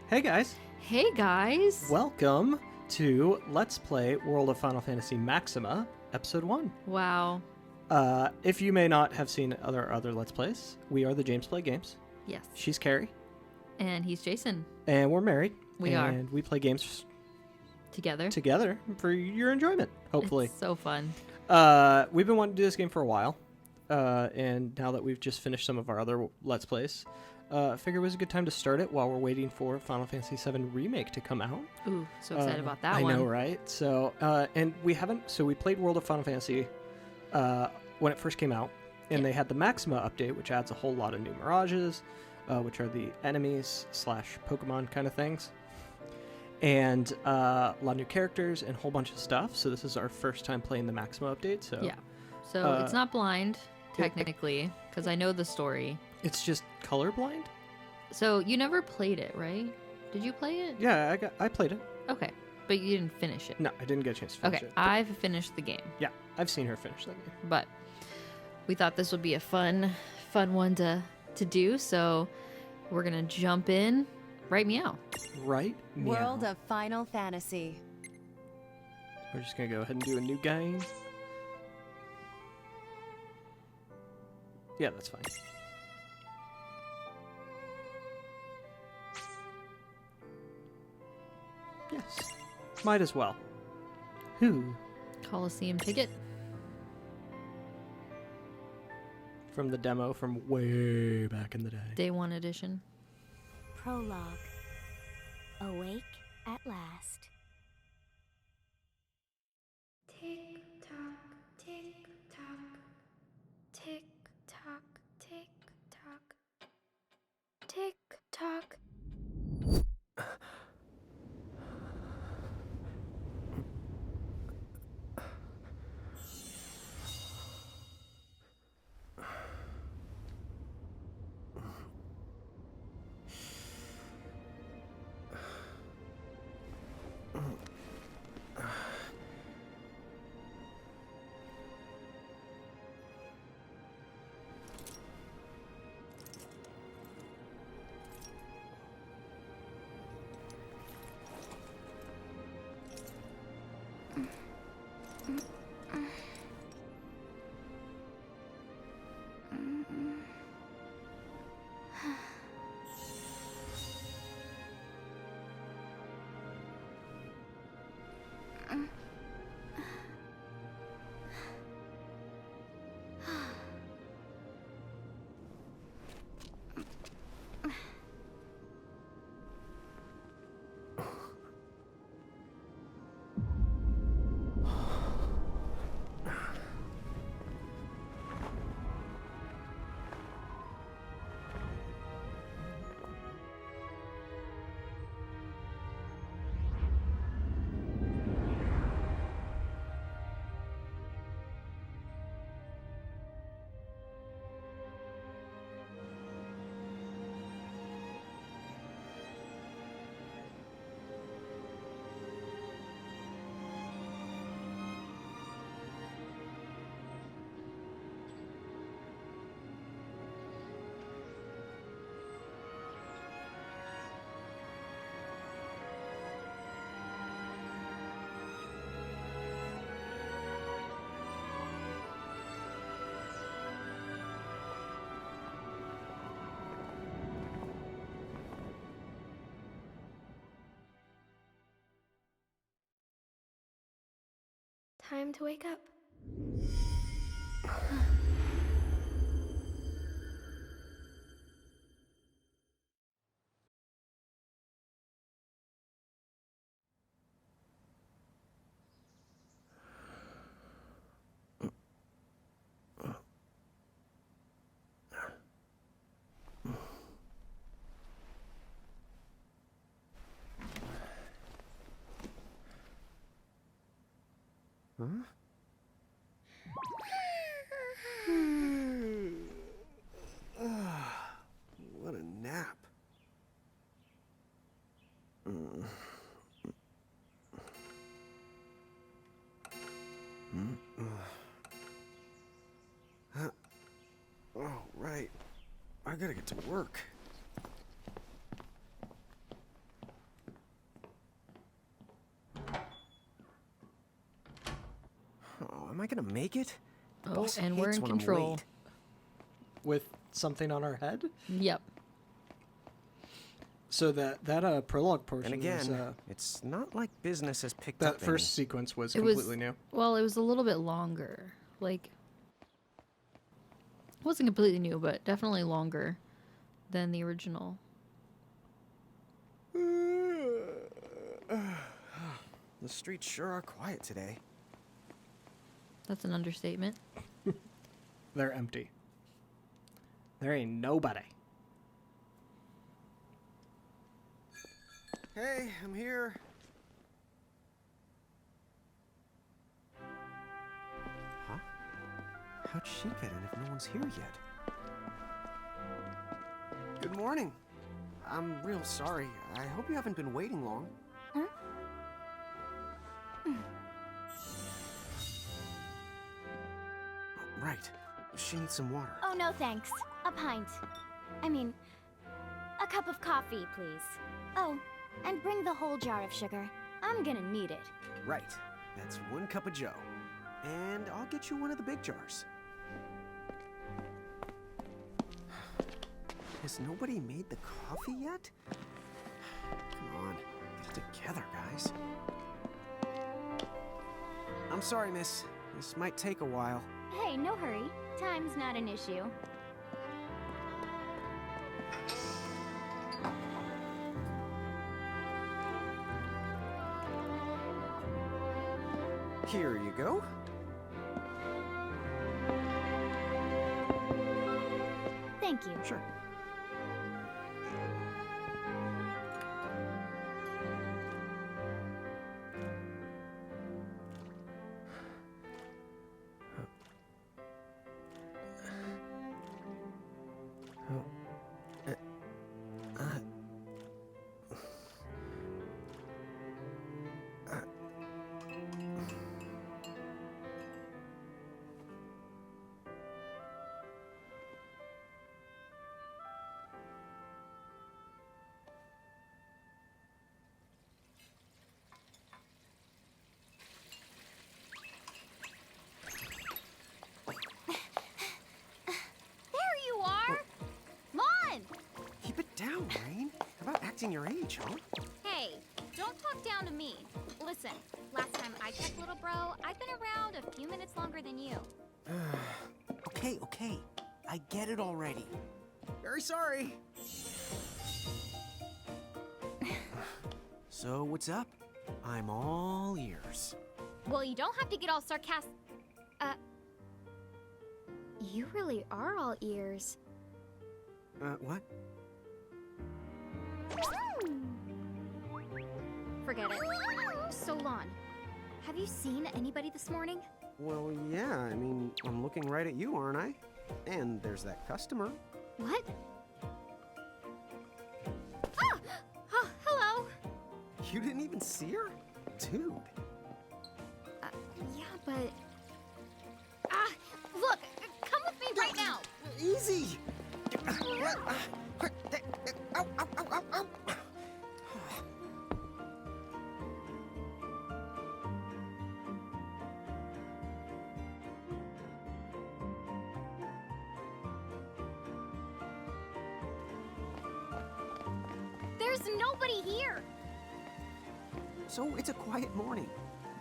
Hey guys, Hey guys! welcome to Let's Play World of Final Fantasy Maxima, Episode 1. Wow. If you may not have seen other Let's Plays, we are the James Play Games. Yes. She's Carrie, And he's Jason. and we're married. We are. And we play games Together. together for your enjoyment, hopefully. It's so fun. We've been wanting to do this game for a while, and now that we've just finished some of our other Let's Plays, I figured it was a good time to start it while we're waiting for Final Fantasy VII Remake to come out. Ooh, so excited about that one. I know, right? So, and we played World of Final Fantasy when it first came out, and they had the Maxima update, which adds a whole lot of new Mirages, which are the enemies / Pokemon kind of things, and a lot of new characters and a whole bunch of stuff. So this is our first time playing the Maxima update. So Yeah. So it's not blind, technically, because I know the story. it's just colorblind. So you never played it, right? Did you play it? Yeah, I played it. Okay. But you didn't finish it. No, I didn't get a chance to finish Okay. it. I've finished the game. Yeah, I've seen her finish that game. But we thought this would be a fun one to do. So we're going to jump in. Right meow. Right? World Meow. of Final Fantasy. We're just gonna go ahead and do a new game. Yeah, that's fine. Yes. Might as well. Who? Coliseum ticket. From the demo from way back in the day. Day 1 edition. Prologue. Awake at last. Tick tock, tick tock, tick tock, tick tock, tick tock. Time to wake up. Huh? What a nap. Oh, right. I gotta get to work. gonna make it? Oh, Boss and we're hates in when I'm control. late. With something on our head. Yep. So that prologue portion And again, was, it's not like business has picked up that first sequence was It was completely new. Well, it was a little bit longer. Like, it wasn't completely new, but definitely longer than the original. The streets sure are quiet today. That's an understatement. They're empty. There ain't nobody. Hey, I'm here. Huh? How'd she get in if no one's here yet? Good morning. I'm real sorry. I hope you haven't been waiting long. Huh? Right. She needs some water. Oh, no thanks. A pint. I mean, a cup of coffee, please. Oh, and bring the whole jar of sugar. I'm gonna need it. Right. That's 1 cup of Joe. And I'll get you one of the big jars. Has nobody made the coffee yet? Come on, get it together, guys. I'm sorry, miss. This might take a while. Hey, no hurry. Time's not an issue. Here you go. Thank you. Sure. Keep it down, Rain. How about acting your age, huh? Hey, don't talk down to me. Listen, last time I checked, little bro, I've been around a few minutes longer than you. Okay. I get it already. Very sorry. So, what's up? I'm all ears. Well, you don't have to get all sarcastic. You really are all ears. What? Forget it. So, Lon, have you seen anybody this morning? Well, yeah, I mean, I'm looking right at you, aren't I? And there's that customer. What? Ah! Oh, hello. You didn't even see her? Dude. Yeah, but... Ah, look, come with me right now. Easy! Ow, ow, ow, ow, ow. There's nobody here. So it's a quiet morning.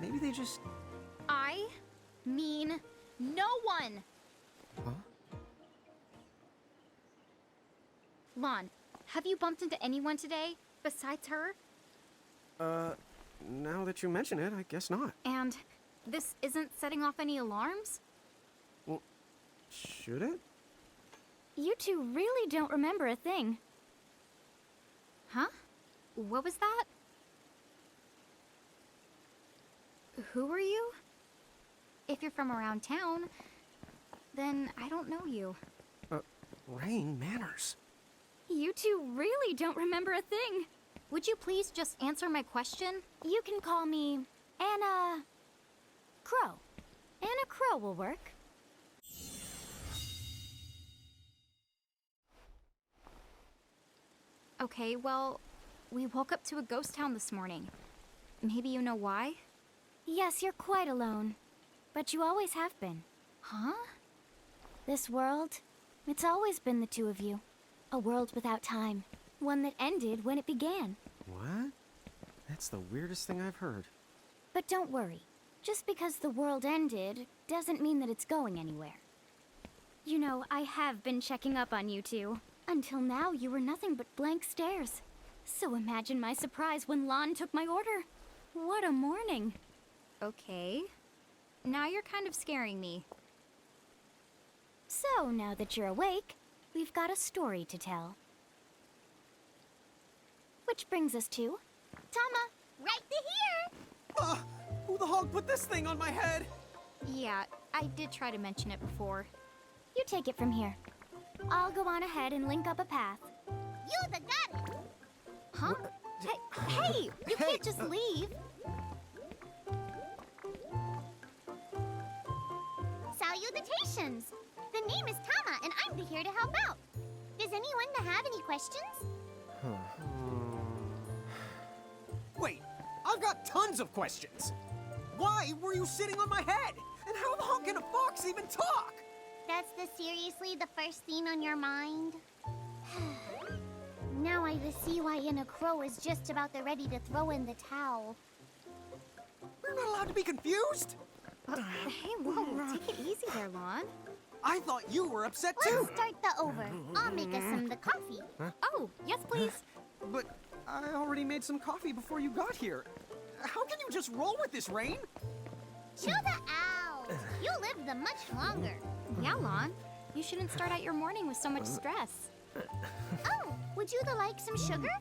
Maybe they just... I mean no one. Huh? Lon, have you bumped into anyone today besides her? Now that you mention it, I guess not. And this isn't setting off any alarms? Well, should it? You two really don't remember a thing. Huh? What was that? Who are you? If you're from around town, then I don't know you. Rain, manners. You two really don't remember a thing. Would you please just answer my question? You can call me Anna Crow. Anna Crow will work. Okay, well, we woke up to a ghost town this morning. Maybe you know why? Yes, you're quite alone. but you always have been. Huh? This world, it's always been the two of you. A world without time. One that ended when it began. What? That's the weirdest thing I've heard. But don't worry. Just because the world ended doesn't mean that it's going anywhere. You know, I have been checking up on you two. Until now, you were nothing but blank stares. So imagine my surprise when Lon took my order. What a morning. Okay. Now you're kind of scaring me. So, now that you're awake, we've got a story to tell. Which brings us to... Tama, right here! Who the hog put this thing on my head? Yeah, I did try to mention it before. You take it from here. I'll go on ahead and link up a path. You the got it! Huh? Hey, you can't just leave. Salutations! The name is Tama, and I'm here to help out. Does anyone have any questions? Wait, I've got tons of questions. Why were you sitting on my head? And how the hell can a fox even talk? That's seriously the first thing on your mind? Now I see why Inna Crow is just about ready to throw in the towel. We're not allowed to be confused? Hey, whoa, take it easy there, Lon. I thought you were upset too. Let's start the over. I'll make us some the coffee. Huh? Oh, yes, please. But I already made some coffee before you got here. How can you just roll with this rain? Chill the out. You live the much longer. Yeah, Lon. You shouldn't start out your morning with so much stress. Oh, would you like some sugar?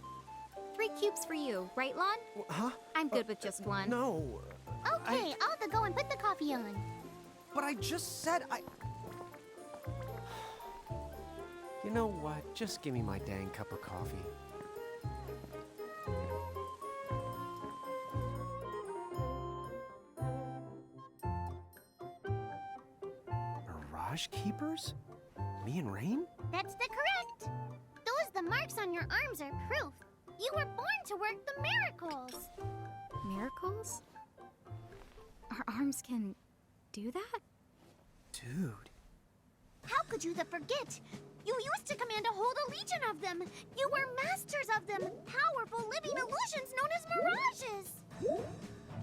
3 cubes for you, right, Lon? Huh? I'm good with just one. No. Okay, I'll go and put the coffee on. But I just said I... You know what? Just give me my dang cup of coffee. Mirage Keepers? Me and Rain? That's the correct. The marks on your arms are proof. You were born to work the miracles. Miracles? Our arms can do that? Dude. How could you forget? You used to command a whole legion of them. You were masters of them, powerful living illusions known as mirages.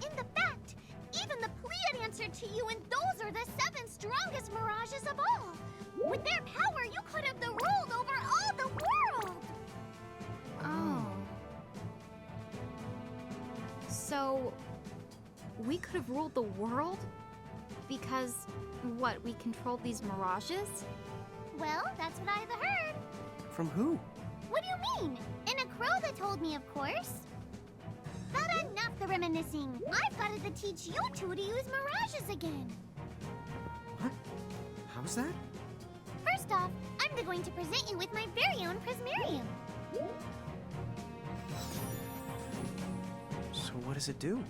In the fact, even the Pleiad answered to you, and those are the 7 strongest mirages of all. With their power, you could have ruled over all the world. Oh. So, we could have ruled the world? Because, what, we controlled these mirages? Well, that's what I've heard. From who? What do you mean? In a crow that told me, of course. But enough the reminiscing. I've got to teach you two to use mirages again. What? How's that? First off, I'm going to present you with my very own Prismarium. So what does it do?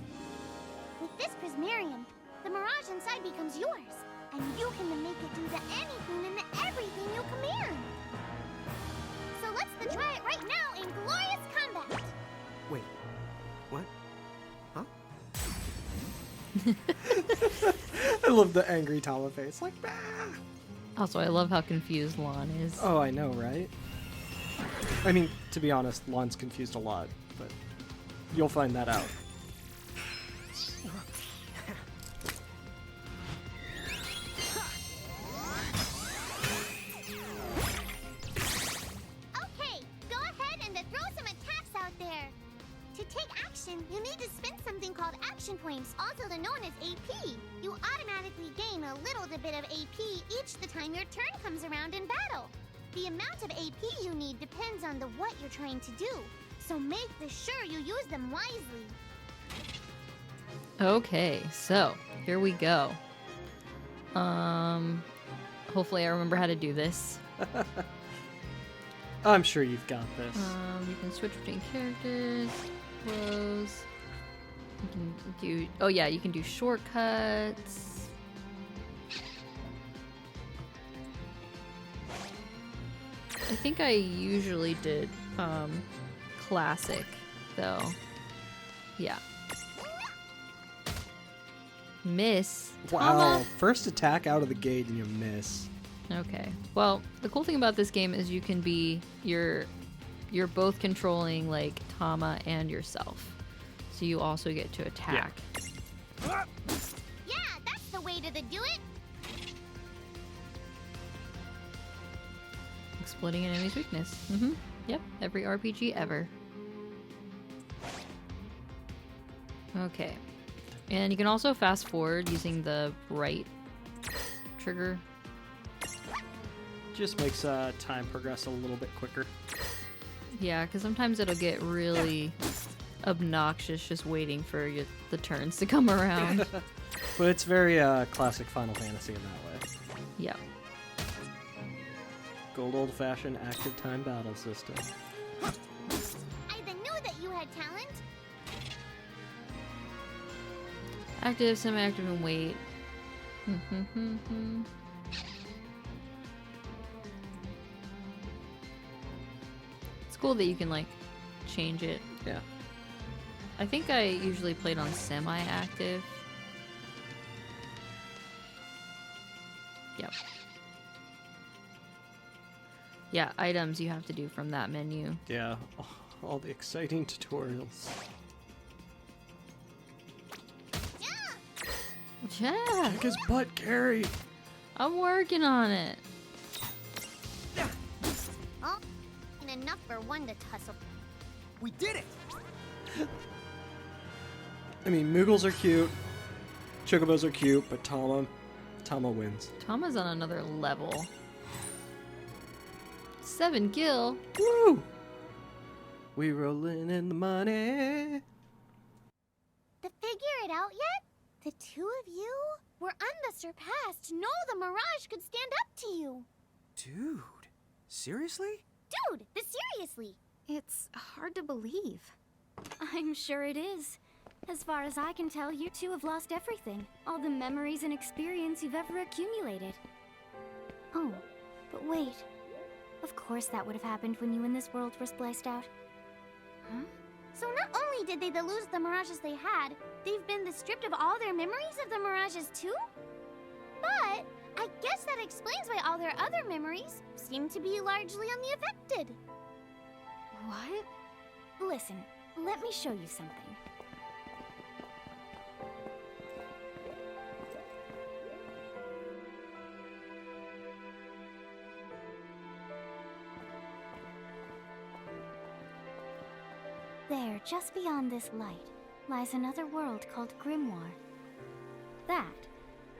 With this Prismarium, the mirage inside becomes yours. And you can make it do anything and everything you command. So let's try it right now in glorious combat. Wait, what? Huh? I love the angry Tama face. Like, bah! Also, I love how confused Lon is. Oh, I know, right? I mean, to be honest, Lon's confused a lot, but you'll find that out. Okay, go ahead and throw some attacks out there. To take action, you need to spend something called action points, also known as AP. You automatically gain a little bit of AP each the time your turn comes around in battle. The amount of AP you need depends on what you're trying to do, so make sure you use them wisely. Okay, so here we go. Hopefully I remember how to do this. I'm sure you've got this. You can switch between characters, close. You can do, oh yeah, you can do shortcuts. I think I usually did classic though. Yeah. Miss. Wow. Tama. First attack out of the gate and you miss. Okay. Well, the cool thing about this game is you can be you're both controlling like Tama and yourself. So you also get to attack. Yeah, that's the way to do it. Exploiting an enemy's weakness. Yep, every RPG ever. Okay. And you can also fast forward using the right trigger. Just makes time progress a little bit quicker. Yeah, because sometimes it'll get really obnoxious just waiting for the turns to come around. But it's very classic Final Fantasy in that way. Yep. Gold old-fashioned active time battle system. I knew that you had talent. Active, semi-active, and wait. It's cool that you can like change it. Yeah. I think I usually played on semi-active. Yep. Yeah, items you have to do from that menu. Yeah. All the exciting tutorials. Yeah, Kick his butt, Carrie! I'm working on it. Oh, and enough for one to tussle. We did it! I mean, Moogles are cute, Chocobos are cute, but Tama wins. Tama's on another level. 7 gil. Woo! We rolling in the money. To figure it out yet? The two of you were unsurpassed. No, the Mirage could stand up to you. Dude, seriously? Dude, seriously. It's hard to believe. I'm sure it is. As far as I can tell, you two have lost everything. All the memories and experience you've ever accumulated. Oh, but wait. Of course that would have happened when you and this world were spliced out. Huh? So not only did they lose the Mirages they had, they've been stripped of all their memories of the Mirages too? But I guess that explains why all their other memories seem to be largely unaffected. What? Listen, let me show you something. There, just beyond this light, lies another world called Grimoire. That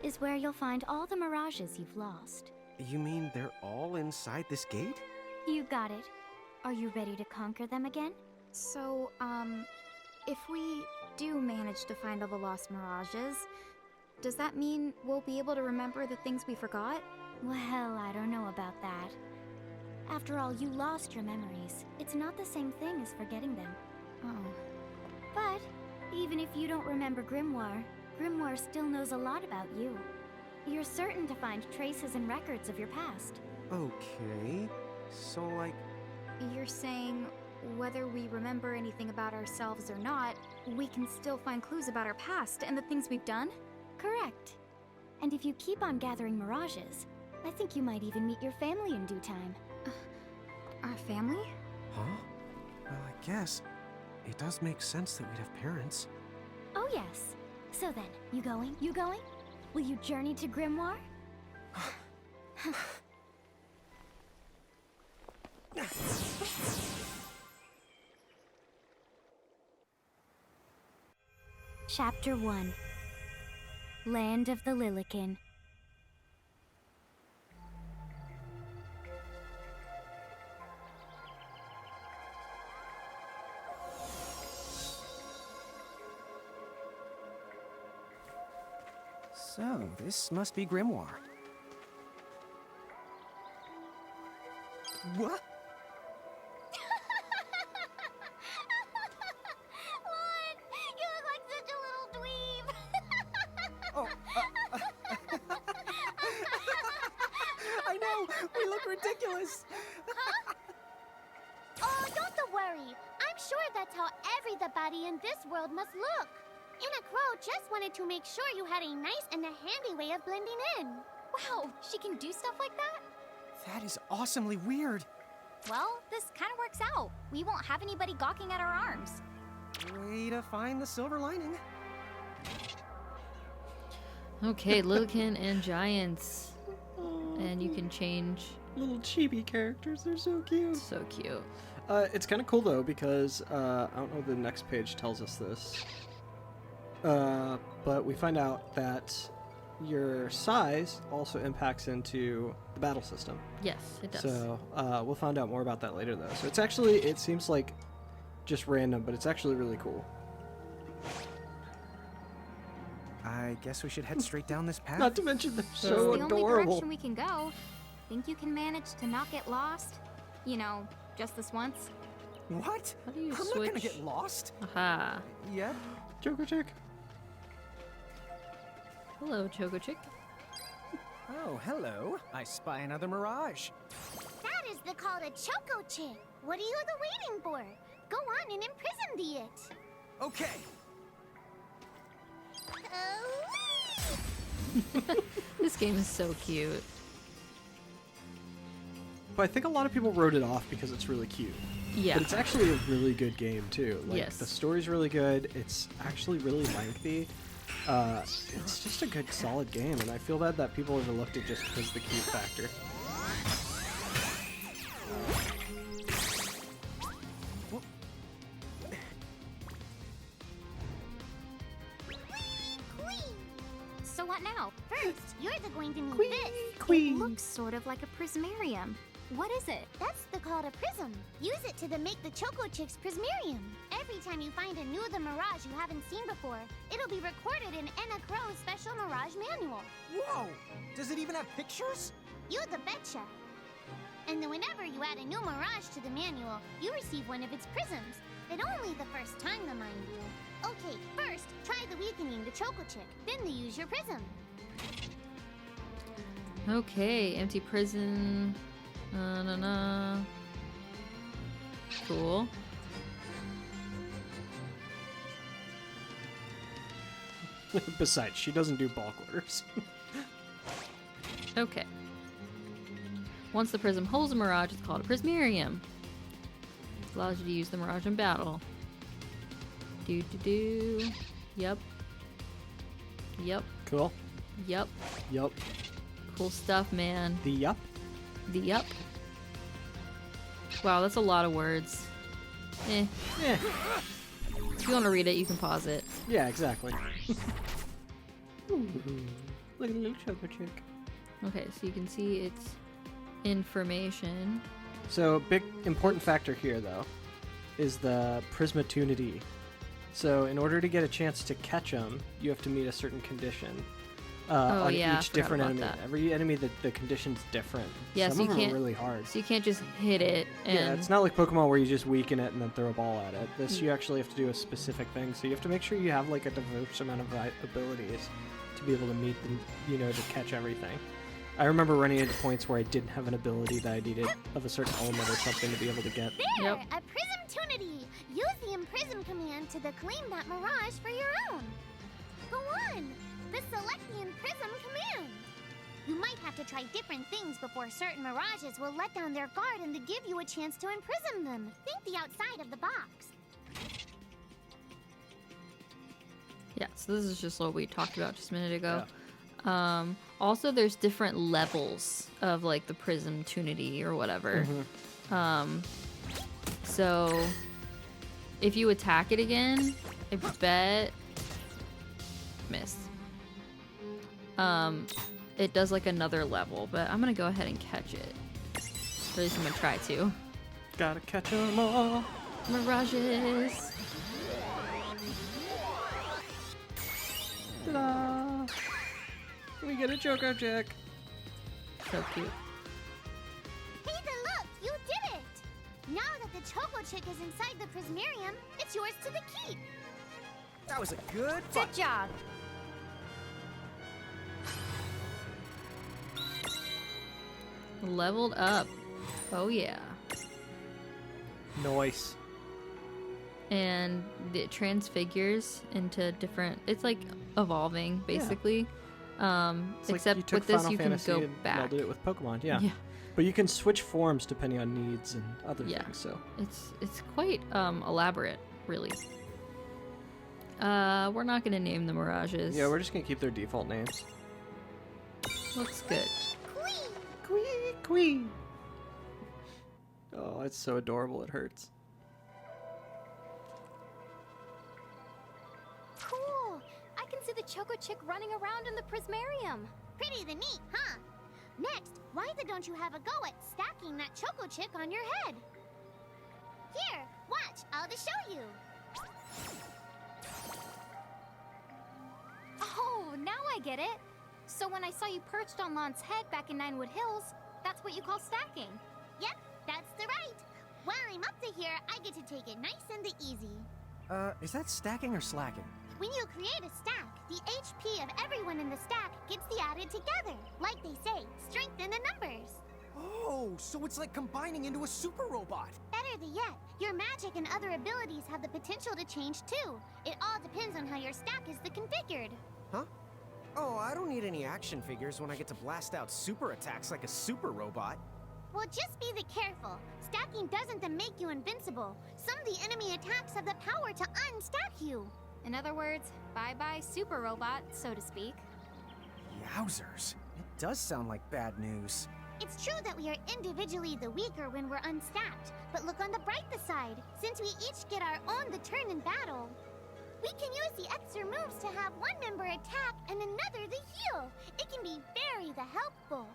is where you'll find all the Mirages you've lost. You mean they're all inside this gate? You got it. Are you ready to conquer them again? So, if we do manage to find all the lost Mirages, does that mean we'll be able to remember the things we forgot? Well, I don't know about that. After all, you lost your memories. It's not the same thing as forgetting them. Oh. But even if you don't remember Grimoire, Grimoire still knows a lot about you. You're certain to find traces and records of your past. Okay. So, like... You're saying whether we remember anything about ourselves or not, we can still find clues about our past and the things we've done? Correct. And if you keep on gathering Mirages, I think you might even meet your family in due time. Our family? Huh? Well, I guess it does make sense that we'd have parents. Oh yes. So then, you going? You going? Will you journey to Grimoire? Chapter 1. Land of the Lilican. So, this must be Grimoire. What? What? You look like such a little dweeb. Oh, I know! We look ridiculous! Oh, don't worry. I'm sure that's how everybody in this world must look. Anna Crow just wanted to make sure you had a nice and a handy way of blending in. Wow, she can do stuff like that? That is awesomely weird. Well, this kind of works out. We won't have anybody gawking at our arms. Way to find the silver lining. Okay, Littlekin and Giants. And you can change. Little chibi characters, they're so cute. So cute. It's kind of cool though because I don't know if the next page tells us this, but we find out that your size also impacts into the battle system. Yes, it does. So we'll find out more about that later though. So it's actually, it seems like just random, but it's actually really cool. I guess we should head straight down this path. Not to mention they're It's so the only adorable. direction we can go. Think you can manage to not get lost? You know, just this once? What? How do you I'm switch? not gonna get lost. Aha. Yep. Joker chick. Hello, Choco Chick. Oh, hello. I spy another Mirage. That is the call to Choco Chick. What are you waiting for? Go on and imprison the it. Okay. This game is so cute. But I think a lot of people wrote it off because it's really cute. Yeah. But it's actually a really good game too. Like Yes. the story's really good. It's actually really lengthy. It's just a good, solid game, and I feel bad that people overlooked it just because of the cute factor. So what now? First, you're going to need this. It looks sort of like a prismarium. What is it? That's the call to Prism. Use it to make the Choco Chick's Prismarium. Every time you find a new the Mirage you haven't seen before, it'll be recorded in Anna Crow's special Mirage manual. Whoa! Does it even have pictures? You the betcha. And then whenever you add a new Mirage to the manual, you receive one of its prisms. But only the first time, mind you. Okay, first, try the weakening the Choco Chick. Then they use your prism. Okay, empty prison. Cool. Besides, she doesn't do bulk orders. Okay. Once the prism holds a Mirage, it's called a Prismarium. Allows you to use the Mirage in battle. Do. Yep. Yep. Cool. Yep. Yup. Cool stuff, man. The yup. The yup. Wow, that's a lot of words. Eh. Yeah. If you want to read it, you can pause it. Yeah, exactly. Ooh, look at the little Choco Chick. Okay, so you can see its information. So, big important factor here, though, is the prismatunity. So, in order to get a chance to catch them, you have to meet a certain condition on yeah, I each forgot different about enemy. that. Every enemy, the condition's different. Yeah, Some so of you them can't- are really hard. So you can't just hit it and Yeah, it's not like Pokemon where you just weaken it and then throw a ball at it. This, you actually have to do a specific thing. So you have to make sure you have like a diverse amount of abilities to be able to meet them, you know, to catch everything. I remember running into points where I didn't have an ability that I needed of a certain element or something to be able to get. There! Yep. A Prismtunity! Use the Imprism command to claim that Mirage for your own. Go on! The Select the Imprism command! You might have to try different things before certain Mirages will let down their guard and to give you a chance to imprison them. Think the outside of the box. Yeah, so this is just what we talked about just a minute ago. Also, there's different levels of like the Prismtunity or whatever. So if you attack it again, I bet missed. It does like another level, but I'm gonna go ahead and catch it. Or at least I'm gonna try to. Gotta catch 'em all. Mirages. Ta-da! We get a Choco Chick. So cute. Hey, look! You did it! Now that the Choco Chick is inside the Prismarium, it's yours to the keep. That was a good fight. Good job. Leveled up. Oh yeah. Nice. and it transfigures into different. It's like evolving basically. It's like Except you took with this, Final you Fantasy can go and back. melded it with Pokemon. Yeah. Yeah. But you can switch forms depending on needs and other things. So It's quite elaborate, really. We're not gonna name the Mirages. yeah, we're just gonna keep their default names. Looks good. Quee. Oh, it's so adorable. It hurts. Cool! I can see the Choco Chick running around in the Prismarium. Pretty the neat, huh? Next, why don't you have a go at stacking that Choco Chick on your head? Here, watch, I'll just show you. Oh, now I get it. So when I saw you perched on Lon's head back in Ninewood Hills, that's what you call stacking. Yep, that's the right. While I'm up to here, I get to take it nice and easy. Is that stacking or slacking? When you create a stack, the HP of everyone in the stack gets added together. Like they say, strength in the numbers. Oh, so it's like combining into a super robot. Better yet, your magic and other abilities have the potential to change too. It all depends on how your stack is configured. Huh? Oh, I don't need any action figures when I get to blast out super attacks like a super robot. Well, just be careful. Stacking doesn't make you invincible. Some of the enemy attacks have the power to unstack you. In other words, bye-bye super robot, so to speak. Yowzers. It does sound like bad news. It's true that we are individually the weaker when we're unstacked, but look on the brighter side. Since we each get our own turn in battle, we can use the extra moves to have one member attack and another the heal. It can be very helpful.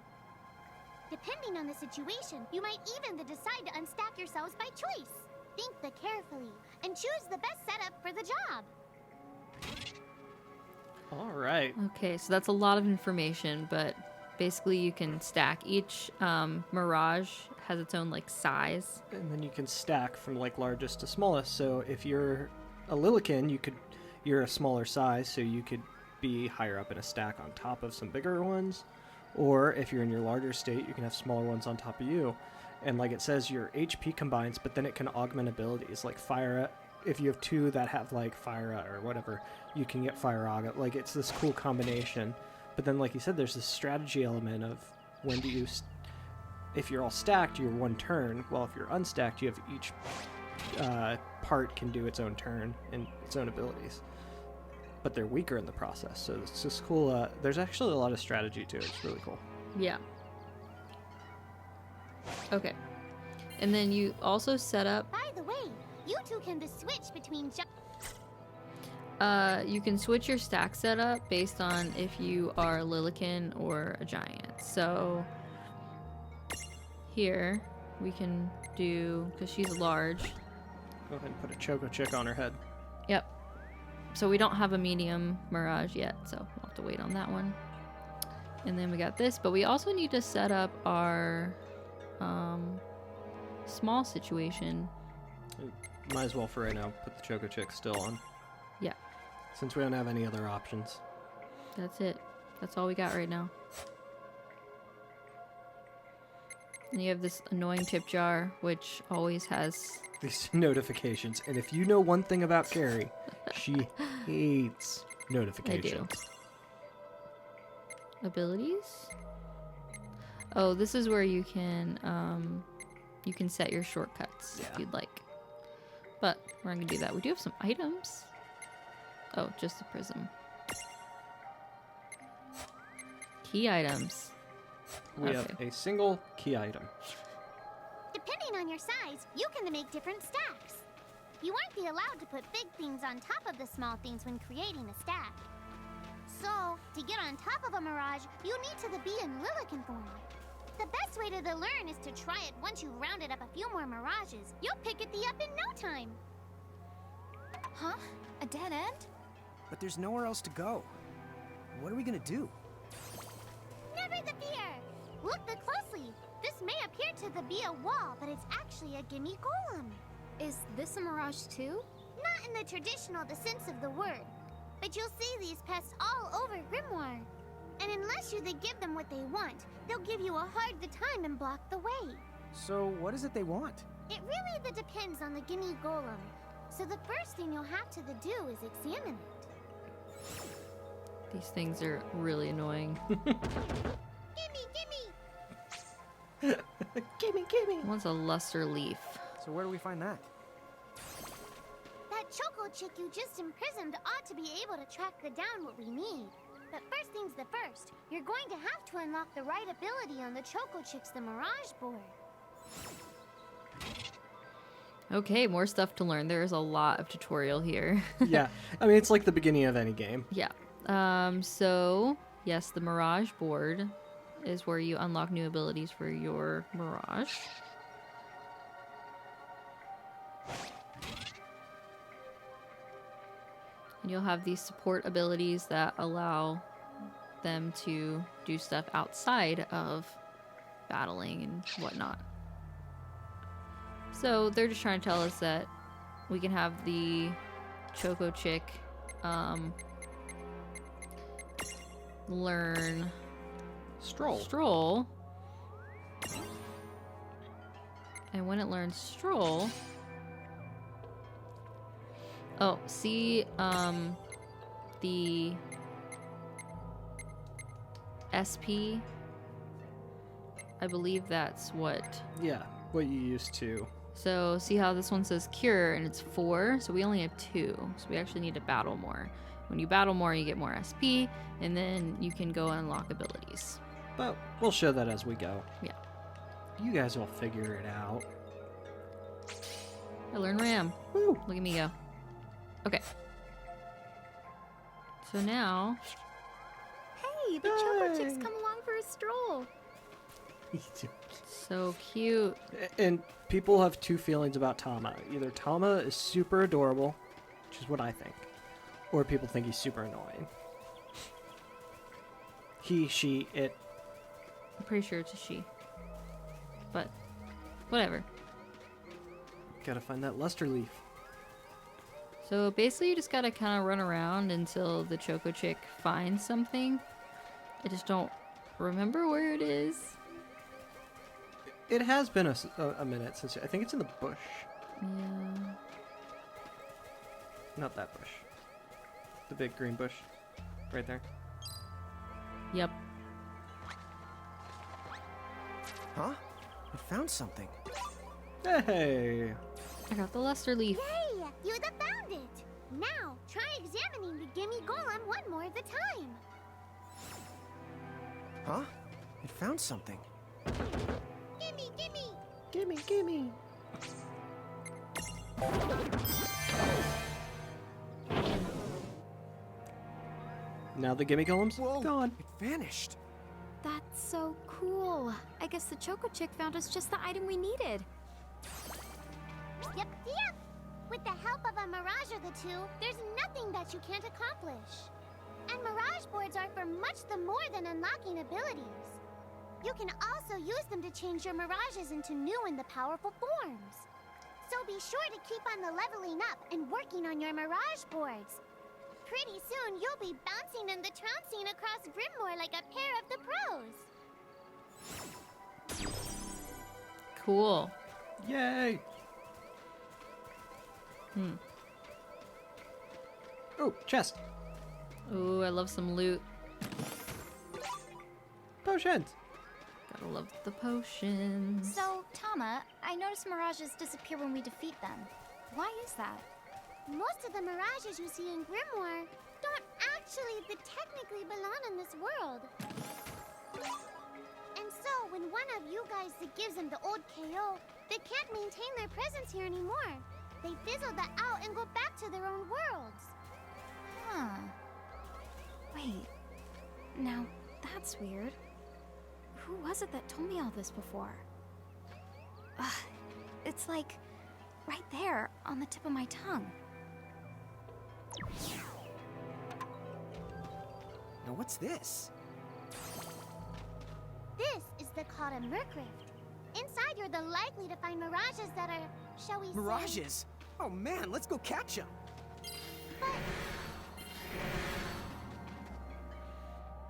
Depending on the situation, you might even decide to unstack yourselves by choice. Think carefully and choose the best setup for the job. All right. Okay, so that's a lot of information, but basically you can stack. Each Mirage has its own like size. And then you can stack from like largest to smallest. So if you're a Lilican, you're a smaller size, so you could be higher up in a stack on top of some bigger ones. Or if you're in your larger state, you can have smaller ones on top of you. And like it says, your HP combines, but then it can augment abilities like fire. If you have two that have like fire or whatever, you can get fire augment. Like it's this cool combination. But then, like you said, there's this strategy element of when do you, if you're all stacked, you're one turn. Well, if you're unstacked, you have each part can do its own turn and its own abilities. But they're weaker in the process, so it's just cool. There's actually a lot of strategy to it. It's really cool. Yeah. Okay. And then you also set up... By the way, you two can switch between you can switch your stack setup based on if you are Lilican or a giant. So here we can do, because she's large. Go ahead and put a Choco Chick on her head. Yep. So we don't have a medium Mirage yet, so we'll have to wait on that one. And then we got this, but we also need to set up our small situation. Might as well for right now put the Choco Chick still on. Yeah. Since we don't have any other options. That's it. That's all we got right now. And you have this annoying tip jar, which always has... these notifications. And if you know one thing about Carrie, she hates notifications. Abilities? Oh, this is where you can set your shortcuts if you'd like. But we're not gonna do that. We do have some items. Oh, just the prism. Key items. We have a single key item. Depending on your size, you can make different stacks. You won't be allowed to put big things on top of the small things when creating a stack. So, to get on top of a Mirage, you need to be in Lilican form. The best way to learn is to try it once you've rounded up a few more Mirages. You'll pick it up in no time. Huh? A dead end? But there's nowhere else to go. What are we gonna do? Never the fear! Look closely. This may appear to be a wall, but it's actually a gimme golem. Is this a Mirage too? Not in the traditional sense of the word, but you'll see these pests all over Grimoire. And unless you give them what they want, they'll give you a hard time and block the way. So what is it they want? It really depends on the gimme golem. So the first thing you'll have to do is examine it. These things are really annoying. Gimme! Gimme! What's a luster leaf? So where do we find that? That Choco chick you just imprisoned ought to be able to track down what we need. But first things the first, you're going to have to unlock the right ability on the Choco chick's the Mirage board. Okay, more stuff to learn. There's a lot of tutorial here. Yeah, I mean, it's like the beginning of any game. Yeah. So, yes, the Mirage board is where you unlock new abilities for your Mirage. And you'll have these support abilities that allow them to do stuff outside of battling and whatnot. So they're just trying to tell us that we can have the Choco Chick learn Stroll. And when it learns Stroll... Oh, see, the SP? I believe that's what... Yeah, what you used to. So, see how this one says cure, and it's 4, so we only have 2. So we actually need to battle more. When you battle more, you get more SP, and then you can go unlock abilities. But we'll show that as we go. Yeah. You guys will figure it out. I learned Ram. Woo! Look at me go. Okay. So now... Hey, the Choco Chick's come along for a stroll. So cute. And people have two feelings about Tama. Either Tama is super adorable, which is what I think, or people think he's super annoying. He, she, it. I'm pretty sure it's a she. But, whatever. Gotta find that luster leaf. So basically you just gotta kind of run around until the Choco Chick finds something. I just don't remember where it is. It has been a minute since... I think it's in the bush. Yeah. Not that bush. The big green bush. Right there. Yep. Huh? I found something. Hey! I got the luster leaf. Yay! You found it! Now, try examining the Gimme Golem one more at a time. Huh? It found something. Gimme, gimme! Gimme, gimme! Now the gimme golem's Whoa! gone. It vanished. That's so cool. I guess the Choco Chick found us just the item we needed. Yep. With the help of a Mirage or the two, there's nothing that you can't accomplish. And Mirage boards are for much the more than unlocking abilities. You can also use them to change your Mirages into new and the powerful forms. So be sure to keep on the leveling up and working on your Mirage boards. Pretty soon, you'll be bouncing and the trouncing across Grimoire like a pair of the pros. Cool. Yay! Oh, chest. Ooh, I love some loot. Potions. Gotta love the potions. So, Tama, I noticed Mirages disappear when we defeat them. Why is that? Most of the Mirages you see in Grimoire don't actually technically belong in this world. And so, when one of you guys gives them the old KO, they can't maintain their presence here anymore. They fizzle that out and go back to their own worlds. Huh. Wait. Now, that's weird. Who was it that told me all this before? It's like right there on the tip of my tongue. Now what's this? This is the called a Merc Rift. Inside, you're the likely to find Mirages that are, shall we say... Mirages? Oh man, let's go catch them.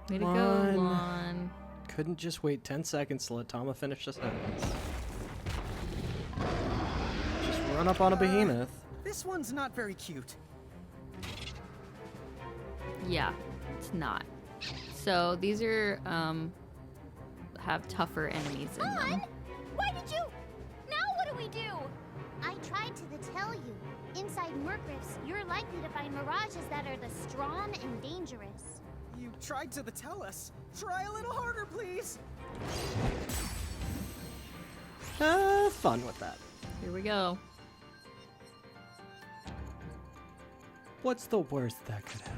Way to go, Lon. Lon. Couldn't just wait 10 seconds to let Tama finish the sentence. Just run up on a behemoth. This one's not very cute. Yeah, it's not. So these are have tougher enemies in them. Why did you? Now what do we do? I tried to tell you. Inside Murkrifts, you're likely to find mirages that are the strong and dangerous. You tried to tell us. Try a little harder, please. Have fun with that. Here we go. What's the worst that could happen?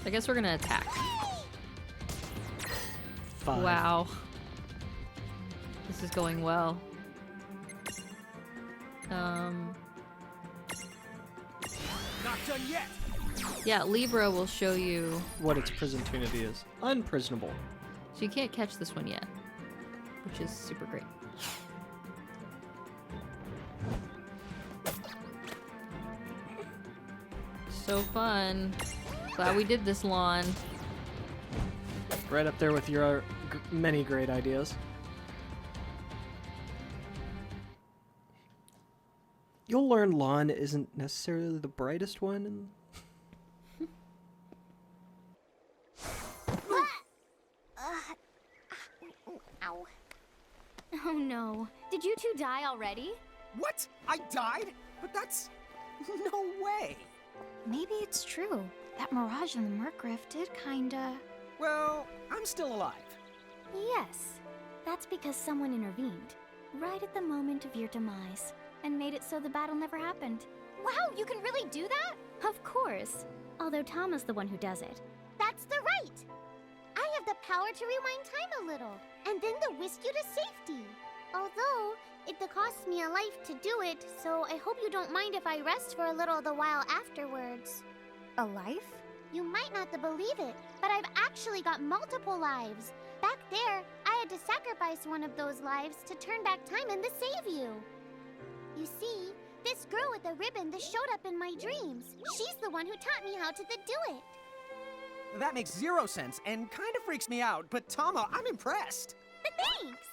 I guess we're gonna attack. Fine. Wow. This is going well. Not done yet. Yeah, Libra will show you. What its prison tunity is. Unprisonable. So you can't catch this one yet, which is super great. So fun. Glad we did this, Lon. Right up there with your many great ideas. You'll learn Lon isn't necessarily the brightest one. Ow. Oh no. Did you two die already? What? I died? But that's... no way. Maybe it's true. That Mirage in the Murkriff did kinda... Well, I'm still alive. Yes. That's because someone intervened. Right at the moment of your demise. And made it so the battle never happened. Wow, you can really do that? Of course. Although Tama's the one who does it. That's the right. I have the power to rewind time a little, and then to whisk you to safety. Although, it costs me a life to do it, so I hope you don't mind if I rest for a little the while afterwards. A life? You might not believe it, but I've actually got multiple lives. Back there, I had to sacrifice one of those lives to turn back time and to save you. You see, this girl with the ribbon that showed up in my dreams, she's the one who taught me how to do it. That makes zero sense and kind of freaks me out, but Tama, I'm impressed. Thanks!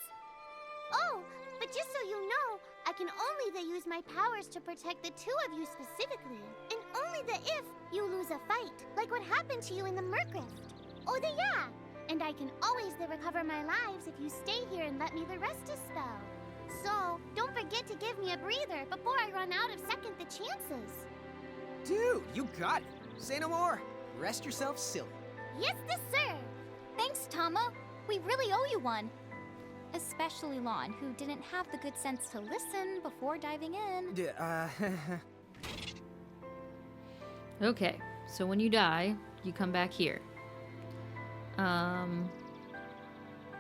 Oh, but just so you know, I can only use my powers to protect the two of you specifically. And only if you lose a fight, like what happened to you in the Murkrift. Oh, yeah! And I can always recover my lives if you stay here and let me rest a spell. So, don't forget to give me a breather before I run out of second the chances. Dude, you got it. Say no more. Rest yourself silly. Yes, sir! Thanks, Tama. We really owe you one. Especially Lon, who didn't have the good sense to listen before diving in. Okay, so when you die, you come back here.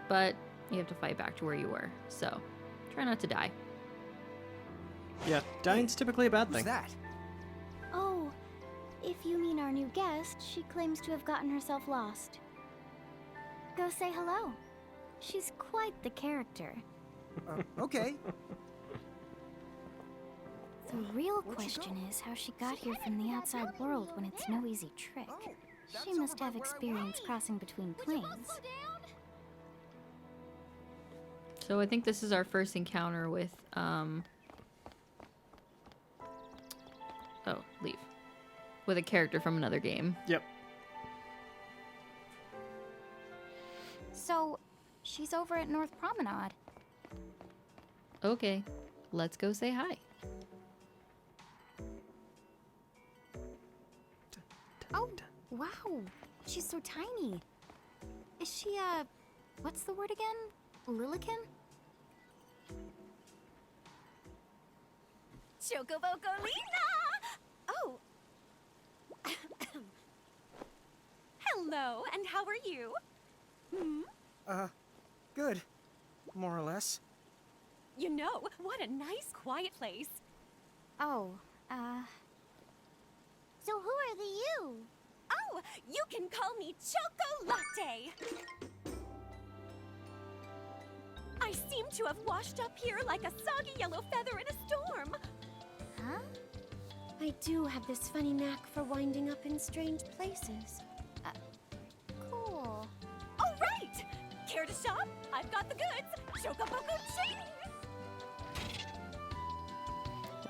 But you have to fight back to where you were, so try not to die. Yeah, dying's typically a bad Who's thing. that? Oh, if you mean our new guest, she claims to have gotten herself lost. Go say hello. She's quite the character. Okay. The real Where'd she question go? is how she got here from the outside world when it's no easy trick. Oh, that's She must over have by where experience crossing between planes. So I think this is our first encounter with, oh, leave. With a character from another game. Yep. So, she's over at North Promenade. Okay, let's go say hi. Oh, wow. She's so tiny. Is she, what's the word again? Lilican? Chocobocolina! Oh. Hello, and how are you? Good. More or less. You know, what a nice, quiet place. Oh, So who are the you? Oh, you can call me Chocolatte. I seem to have washed up here like a soggy yellow feather in a storm. Huh? I do have this funny knack for winding up in strange places. Cool. All right! Care Where to shop? I've got the goods. Chocoboco ching!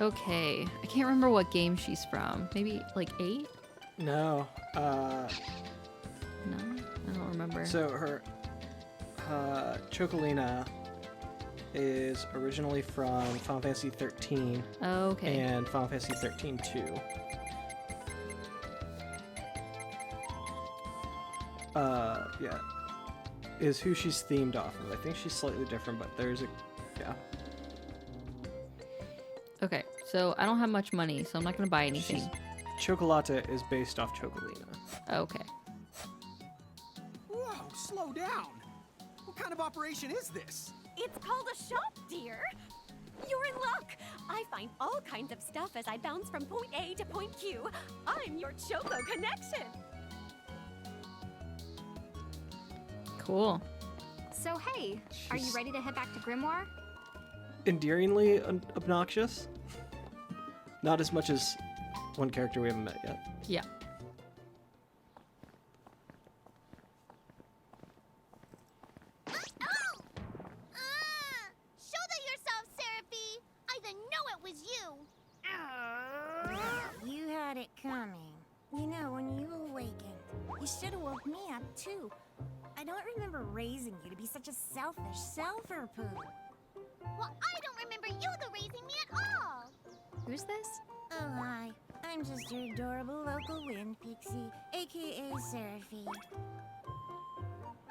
Okay, I can't remember what game she's from. Maybe like 8? No. No, I don't remember. So her Chocolina is originally from Final Fantasy 13 Oh, okay. and Final Fantasy 13-2. Yeah. Is who she's themed off of. I think she's slightly different, but there's a... Yeah. Okay, so I don't have much money, so I'm not gonna buy anything. Chocolata is based off Chocolina. Okay. Whoa, slow down. What kind of operation is this? It's called a shop, dear. You're in luck. I find all kinds of stuff as I bounce from point A to point Q. I'm your Choco connection. Cool. So hey, are you She's ready to head back to Grimoire? endearingly obnoxious. Not as much as one character we haven't met yet. Yeah. Show that yourself, Sarahfey! I didn't know it was you! You had it coming. You know, when you awakened, you should have woke me up too. I don't remember raising you to be such a selfish self-poo. Well, I don't remember you raising me at all! Who's this? Oh, hi. I'm just your adorable local wind pixie, aka Sarahfey.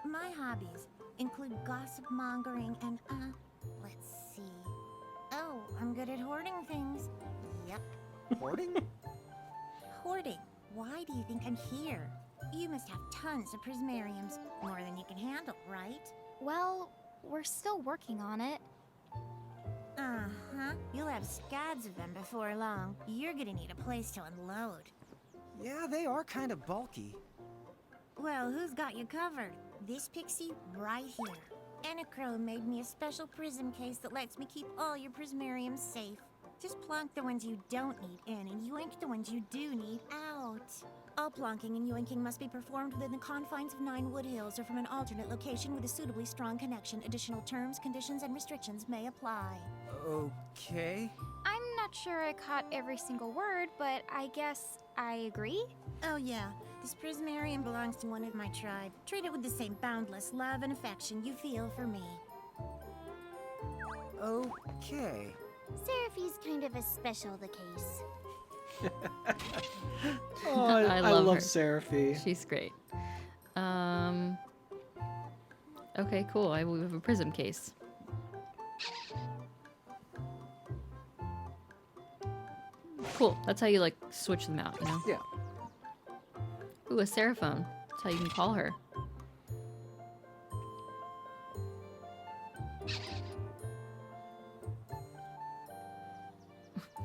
My hobbies include gossip mongering and, let's see. Oh, I'm good at hoarding things. Yep. Hoarding? Hoarding. Why do you think I'm here? You must have tons of prismariums, more than you can handle, right? Well, we're still working on it. Uh-huh. You'll have scads of them before long. You're gonna need a place to unload. Yeah, they are kind of bulky. Well, who's got you covered? This pixie right here. Enacro made me a special prism case that lets me keep all your prismariums safe. Just plonk the ones you don't need in and yoink the ones you do need out. All plonking and yoinking must be performed within the confines of 9 Wood Hills or from an alternate location with a suitably strong connection. Additional terms, conditions, and restrictions may apply. Okay. I'm not sure I caught every single word, but I guess I agree. Oh yeah, this prismarium belongs to one of my tribe. Treat it with the same boundless love and affection you feel for me. Okay. Sarahfey's kind of a special the case. Oh, I I love love her. Sarahfey. She's great. Okay, cool. We have a prism case. Cool. That's how you like switch them out, you know? Yeah. Ooh, a Seraphone. That's how you can call her.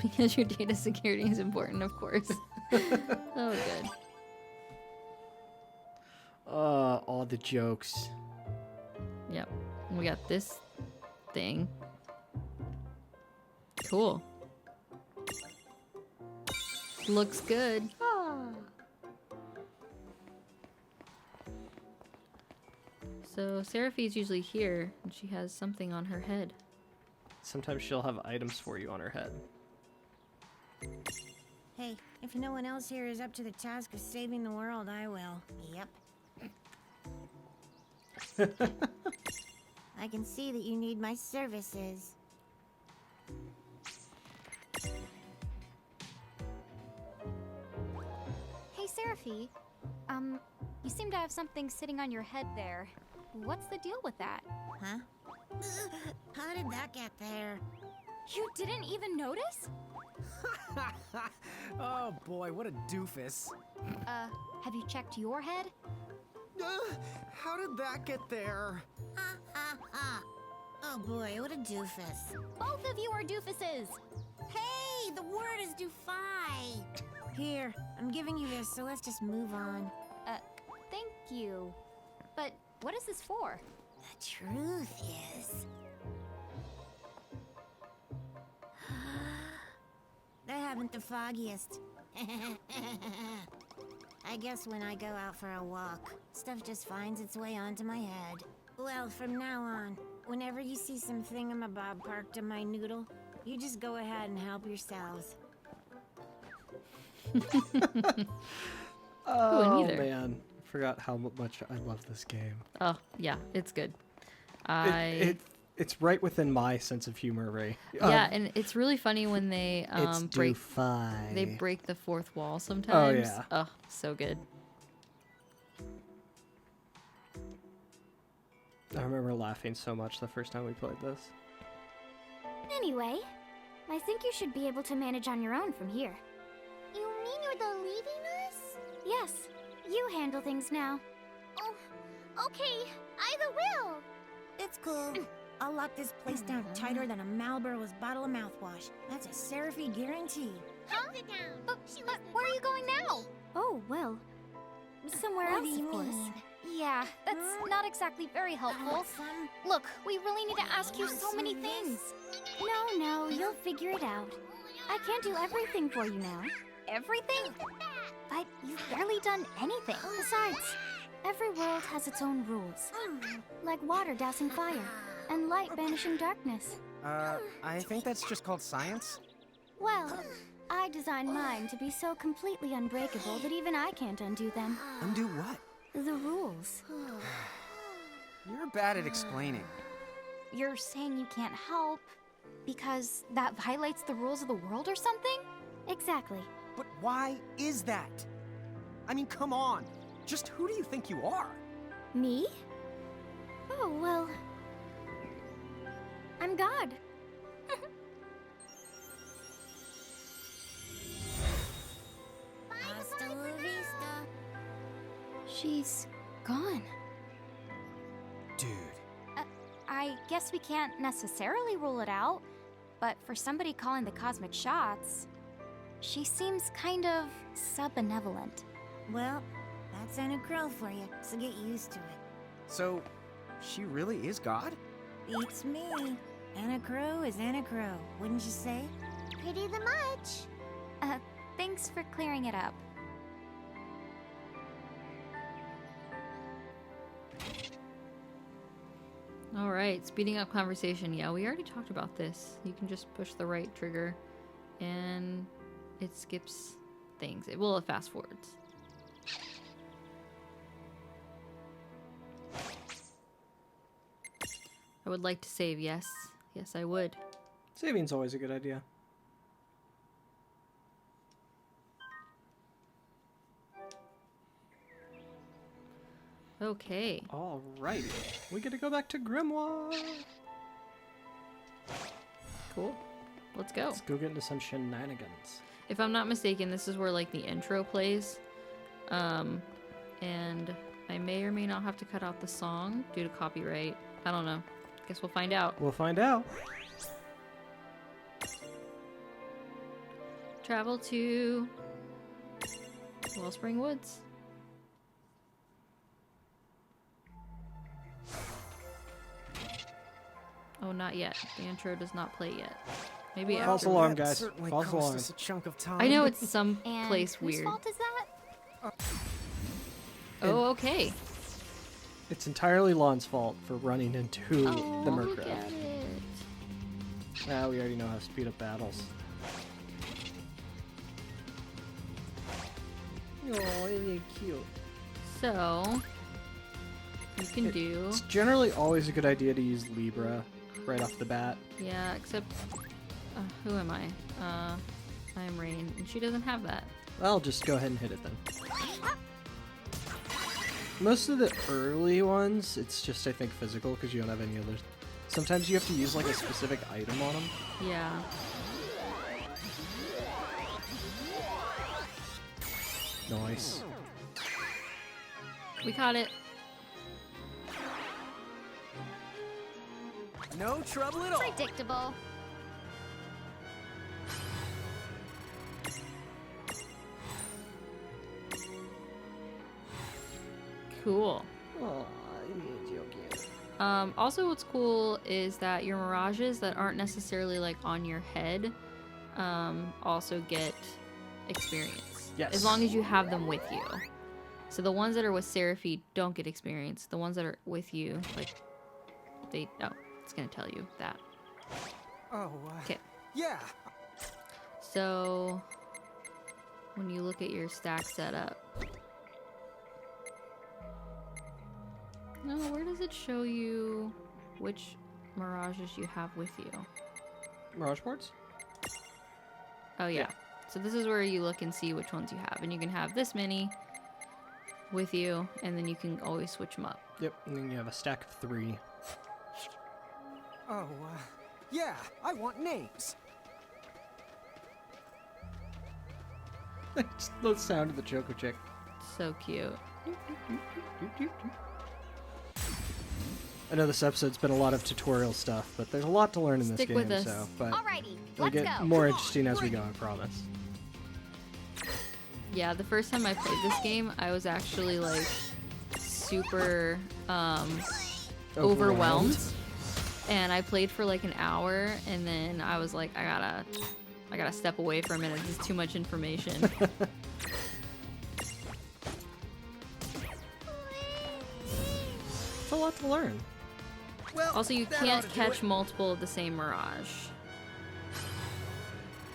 Because your data security is important, of course. Oh, good. All the jokes. Yep. We got this thing. Cool. Looks good. So Sarahfey's usually here, and she has something on her head. Sometimes she'll have items for you on her head. Hey, if no one else here is up to the task of saving the world, I will. Yep. I can see that you need my services. Hey, Sarahfey. You seem to have something sitting on your head there. What's the deal with that? Huh? How did that get there? You didn't even notice? Oh boy, what a doofus. Have you checked your head? How did that get there? Ha ha ha. Oh boy, what a doofus. Both of you are doofuses! Hey, the word is doofy. Here, I'm giving you this, so let's just move on. Thank you. But what is this for? The truth is... I haven't the foggiest. I guess when I go out for a walk, stuff just finds its way onto my head. Well, from now on, whenever you see some thingamabob parked on my noodle, you just go ahead and help yourselves. Oh, neither. man. Forgot how much I love this game. Oh, yeah, it's good. It's right within my sense of humor, Ray. Yeah, and it's really funny when they It's break Doofy. they break the fourth wall sometimes. yeah. Oh, so good. I remember laughing so much the first time we played this. Anyway, I think you should be able to manage on your own from here. You mean you're the leaving us? Yes, you handle things now. Oh, okay. Either will. It's cool. I'll lock this place down tighter than a Marlboro's bottle of mouthwash. That's a Sarahfey guarantee. Huh? Sit down. But where are you going now? Oh, well, somewhere What else, do you of course. mean? Yeah, that's not exactly very helpful. Some Look, we really need to ask you so many things. No, you'll figure it out. I can't do everything for you now. Everything? But you've barely done anything. Besides, every world has its own rules. Like water dousing fire, and light banishing darkness. I think that's just called science. Well, I designed mine to be so completely unbreakable that even I can't undo them. Undo what? The rules. You're bad at explaining. You're saying you can't help because that violates the rules of the world or something? Exactly. But why is that? I mean, come on. Just who do you think you are? Me? Oh, well, I'm God. hasta la vista. She's gone. Dude. I guess we can't necessarily rule it out, but for somebody calling the cosmic shots, she seems kind of sub-benevolent. Well, that's Anna Crow for you, so get used to it. So, she really is God? Beats me. Anna Crow is Anna Crow, wouldn't you say? Pretty the much. Thanks for clearing it up. All right, speeding up conversation. Yeah, we already talked about this. You can just push the right trigger and it skips things. It fast forwards. I would like to save, yes. Yes, I would. Saving's always a good idea. Okay. Alrighty. We get to go back to Grimoire. Cool. Let's go. Let's go get into some shenanigans. If I'm not mistaken, this is where like the intro plays. And I may or may not have to cut out the song due to copyright. I don't know. Guess we'll find out. We'll find out. Travel to Wellspring Woods. Oh, not yet. The intro does not play yet. Maybe Well, after. false alarm, That guys. certainly False cost alarm. us a chunk of time. I know it's And someplace whose weird. fault is that? Oh, okay. It's entirely Lon's fault for running into the Oh, Murkrow. get it. Ah, we already know how to speed up battles. Oh, really cute. So, you can do... It's generally always a good idea to use Libra right off the bat. Yeah, except... who am I? I'm Rain, and she doesn't have that. I'll just go ahead and hit it then. Most of the early ones, it's just, I think, physical because you don't have any others. Sometimes you have to use like a specific item on them. Yeah. Nice. We caught it. No trouble at all. Predictable. Cool. Oh, Also, what's cool is that your mirages that aren't necessarily like on your head also get experience. Yes. As long as you have them with you. So the ones that are with Sarahfey don't get experience. The ones that are with you, like it's gonna tell you that. Oh, Okay. yeah. So when you look at your stack setup, no, where does it show you which Mirages you have with you? Mirage boards? Oh yeah. So this is where you look and see which ones you have, and you can have this many with you, and then you can always switch them up. Yep, and then you have a stack of 3. Oh, yeah, I want names. Just the sound of the Choco Chick. So cute. I know this episode's been a lot of tutorial stuff, but there's a lot to learn in this Stick game, with us. so but Alrighty, it'll let's get go. more Come on, interesting as we bring go, I promise. Yeah, the first time I played this game, I was actually like super overwhelmed. And I played for like an hour, and then I was like, I gotta step away for a minute. This is too much information. It's a lot to learn. Well, Also, you that can't ought to do catch it. multiple of the same Mirage.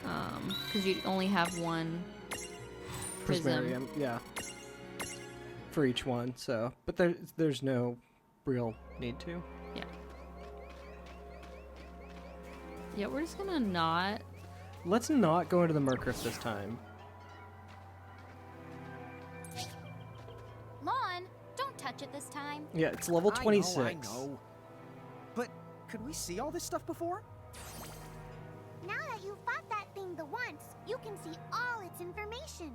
Because you only have one prism. Prismarium, yeah. For each one, so. But there's no real need to. Yeah. Yeah, we're just gonna not. Let's not go into the Murkrift this time. Lon, don't touch it this time. Yeah, it's level 26. I know. But could we see all this stuff before? Now that you fought that thing the once, you can see all its information.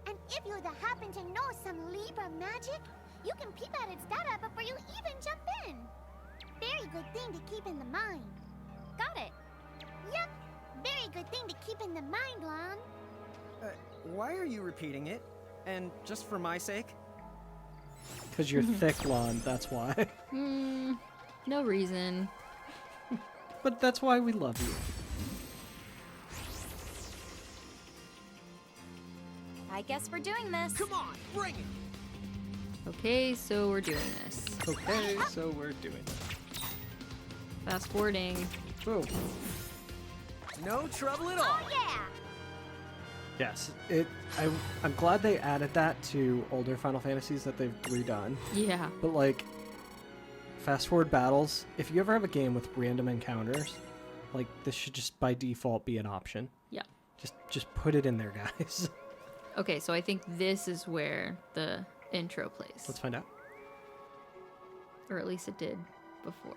And if you happen to know some Libra magic, you can peep at its data before you even jump in. Very good thing to keep in the mind. Got it. Yep, very good thing to keep in the mind, Lon. Why are you repeating it? And just for my sake? Because you're thick, Lon, that's why. No reason. But that's why we love you. I guess we're doing this. Come on, bring it! Okay, so we're doing this. Okay, so we're doing it. Fast forwarding. Boom. No trouble at all. Oh yeah! Yes, I'm glad they added that to older Final Fantasies that they've redone. Yeah. But like, fast forward battles, if you ever have a game with random encounters, like this should just by default be an option. Yeah. Just put it in there, guys. Okay, so I think this is where the intro plays. Let's find out. Or at least it did before.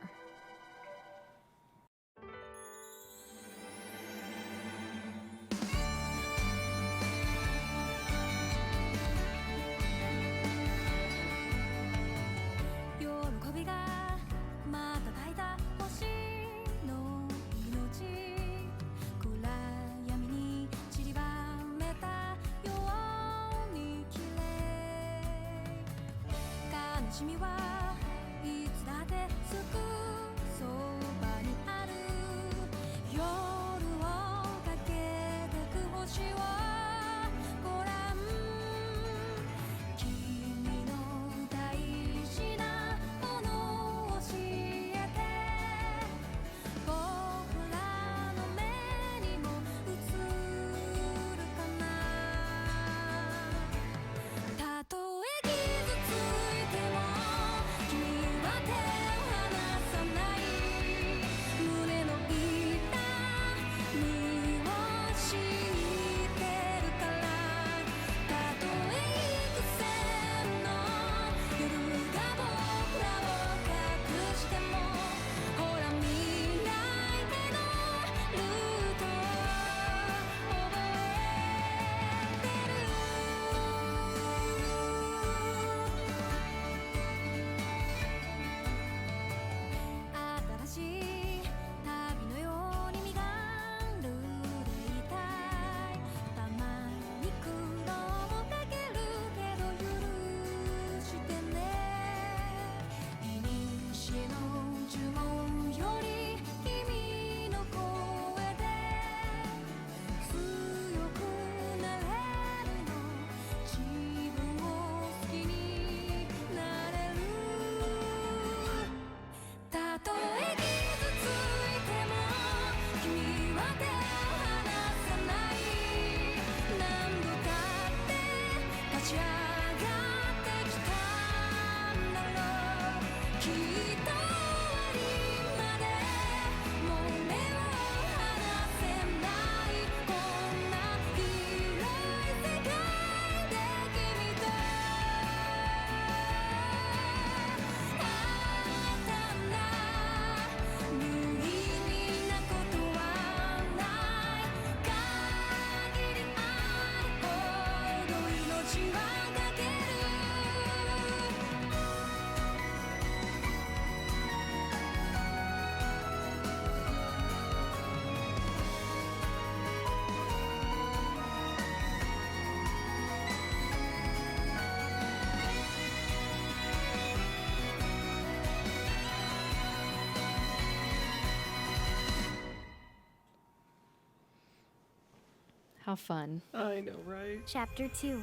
How fun. I know, right? Chapter 2.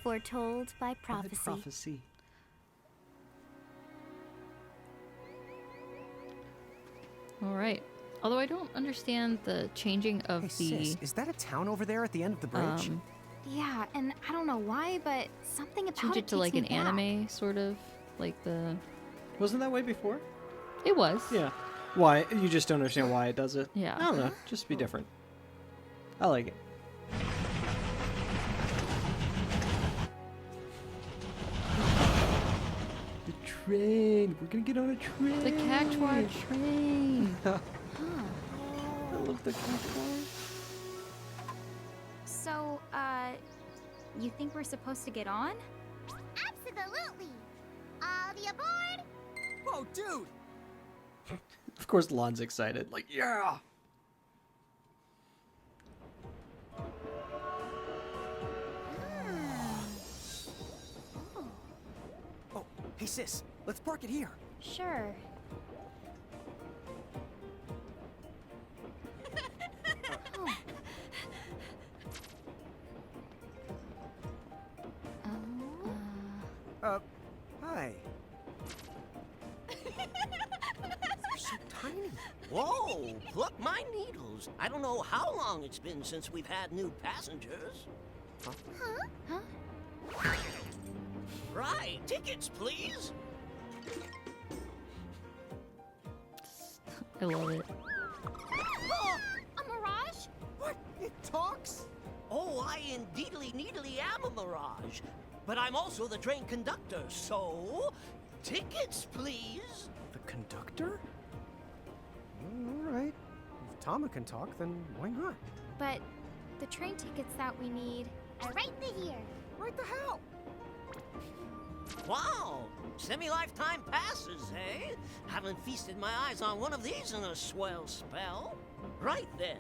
Foretold by prophecy. Prophecy. All right. Although I don't understand the changing of Hey, the sis, is that a town over there at the end of the bridge? Yeah, and I don't know why, but something about change it to takes like me an back. anime sort of like the. Wasn't that way before? It was. Yeah. Why? You just don't understand why it does it? Yeah. I don't know. Just be different. I like it. The train. We're gonna get on a train. The Cactuar train. I love the Cactuar. So, you think we're supposed to get on? Absolutely. All the aboard. Whoa, dude! Of course, Lon's excited. Like, yeah. Oh, hey sis, let's park it here. Sure. Hi. You're so tiny. Whoa, pluck my needles. I don't know how long it's been since we've had new passengers. Huh? Right, tickets, please. I love it. Oh, a mirage? What? It talks? Oh, I indeedly needly am a Mirage. But I'm also the train conductor, so... Tickets, please. The conductor? All right. If Tama can talk, then why not? But the train tickets that we need. Right here. Right the hell? Wow, semi-lifetime passes, eh? Haven't feasted my eyes on one of these in a swell spell. Right then,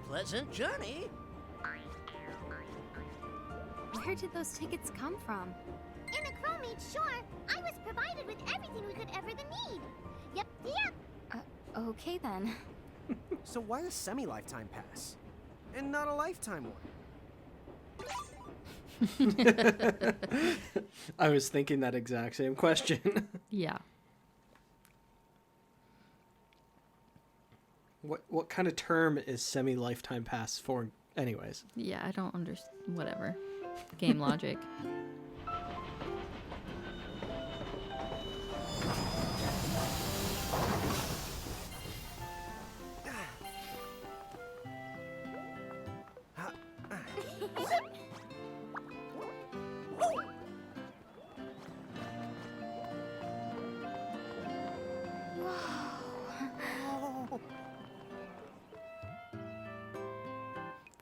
pleasant journey. Where did those tickets come from? In the crewmate shore, I was provided with everything we could ever need. Yep. Okay then. So why a semi-lifetime pass? And not a lifetime one? I was thinking that exact same question. Yeah. What kind of term is semi-lifetime pass for, anyways? Yeah, I don't understand. Whatever. Game logic.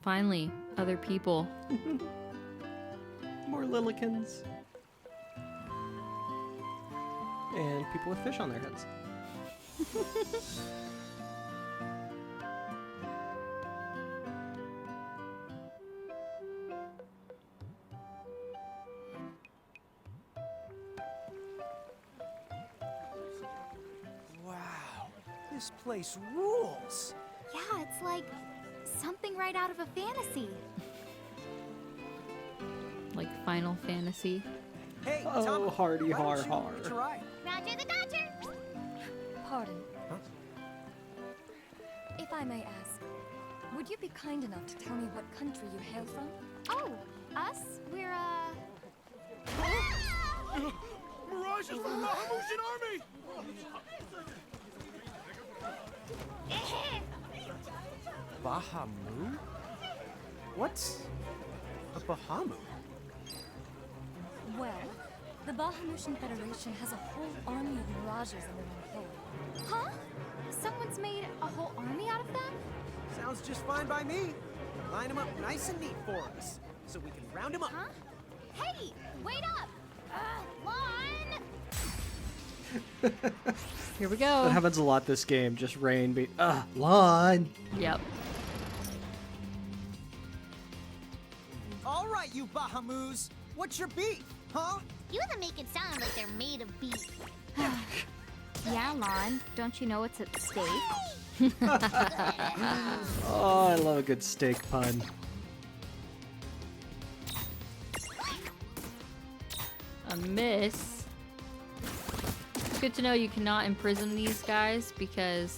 Finally, other people. More Lillikins. And people with fish on their heads. Wow, this place rules. Yeah, it's like something right out of a fantasy. Like Final Fantasy. Hey, Oh, Tama, hardy why don't har you har. hitch a ride? Roger the Dodger. Pardon. Huh? If I may ask, would you be kind enough to tell me what country you hail from? Oh, us? We're, Mirage is from the Bahamutian army! Bahamu? What's a Bahamu? Well, the Bahamutian Federation has a whole army of mirages in their employ. huh? Someone's made a whole army out of them? Sounds just fine by me. Line them up nice and neat for us, so we can round them up. Huh? Hey, wait up! Lon! Here we go. That happens a lot this game. Just rain be Lon. Yep. All right, you Bahamus. What's your beef, huh? You them make it sound like they're made of beef. Yeah, Lon, don't you know what's at stake? Oh, I love a good steak pun. A miss. It's good to know you cannot imprison these guys because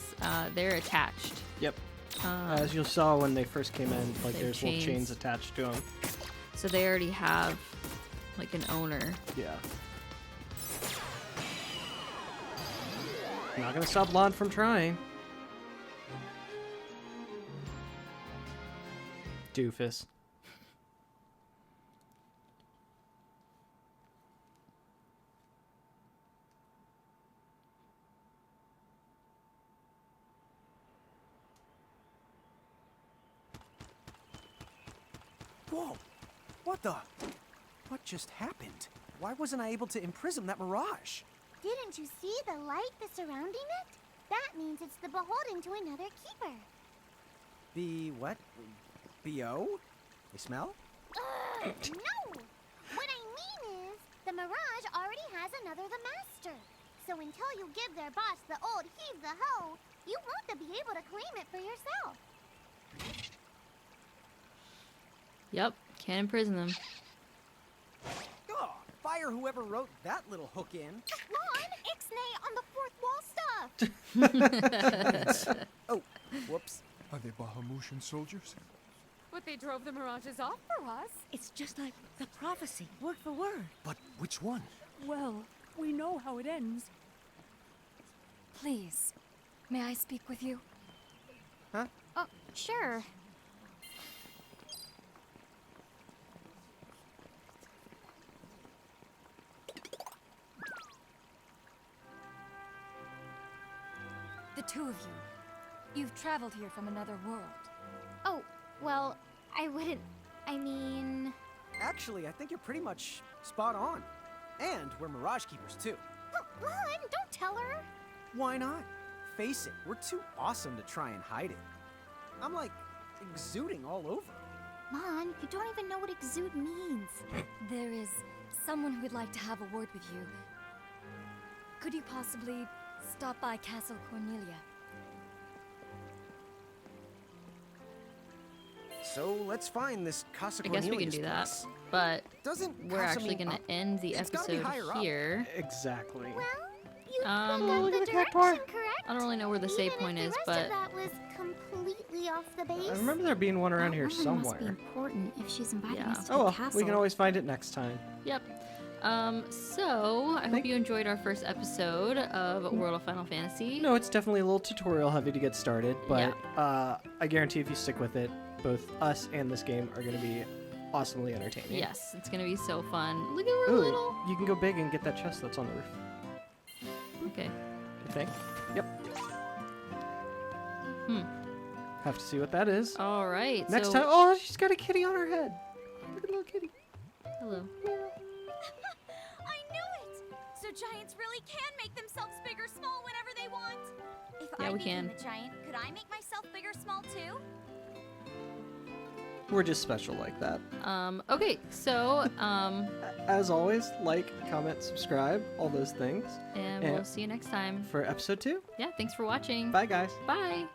they're attached. Yep. As you saw when they first came in, like They have there's little chains. chains attached to them. So they already have like an owner. Yeah. Not gonna stop Lon from trying. Doofus. Whoa! What the? What just happened? Why wasn't I able to imprison that Mirage? Didn't you see the light that's surrounding it? That means it's the beholden to another keeper. The what? B.O.? They smell? No! What I mean is, the Mirage already has another the master. So until you give their boss the old heave the hoe, you won't be able to claim it for yourself. Yep, can't imprison them. Oh, fire whoever wrote that little hook in. Lon, ixnay on the fourth wall stuff! Oh, whoops. Are they Bahamutian soldiers? But they drove the Mirages off for us. It's just like the prophecy, word for word. But which one? Well, we know how it ends. Please, may I speak with you? Huh? Oh, sure. The two of you. You've traveled here from another world. Oh, well, I wouldn't. I mean. Actually, I think you're pretty much spot on. And we're Mirage Keepers, too. Lon, don't tell her! Why not? Face it, we're too awesome to try and hide it. I'm like exuding all over. Lon, you don't even know what exude means. There is someone who would like to have a word with you. Could you possibly stop by Castle Cornelia? So let's find this Casa I guess we can Cornelius do that, place. but Doesn't we're Casa actually mean gonna up? end the It's gotta be episode higher up. here. Exactly. Well, you Um, look look the at that car. direction, correct? I don't really know where the save Even point if is, the rest but of that was completely off the base. I remember there being one around here That woman must be somewhere. important if she's inviting Yeah. us to Oh the well, castle. we can always find it next time. yep. So I hope you enjoyed our first episode of World of Final Fantasy. No, it's definitely a little tutorial heavy to get started, but I guarantee if you stick with it, both us and this game are going to be awesomely entertaining. Yes, it's gonna be so fun. Look at her Ooh, little. you can go big and get that chest that's on the roof. Okay. I think. Yep. Hmm. Have to see what that is. All right. Next so, time. Oh, she's got a kitty on her head. Look at the little kitty. Hello. I knew it! So giants really can make themselves big or small whenever they want. If Yeah, I we became can. a giant, could I make myself big or small too? We're just special like that. Okay. So, As always, like, comment, subscribe, all those things. and And- we'll see you next time. For episode 2. Yeah. Thanks for watching. Bye, guys. Bye.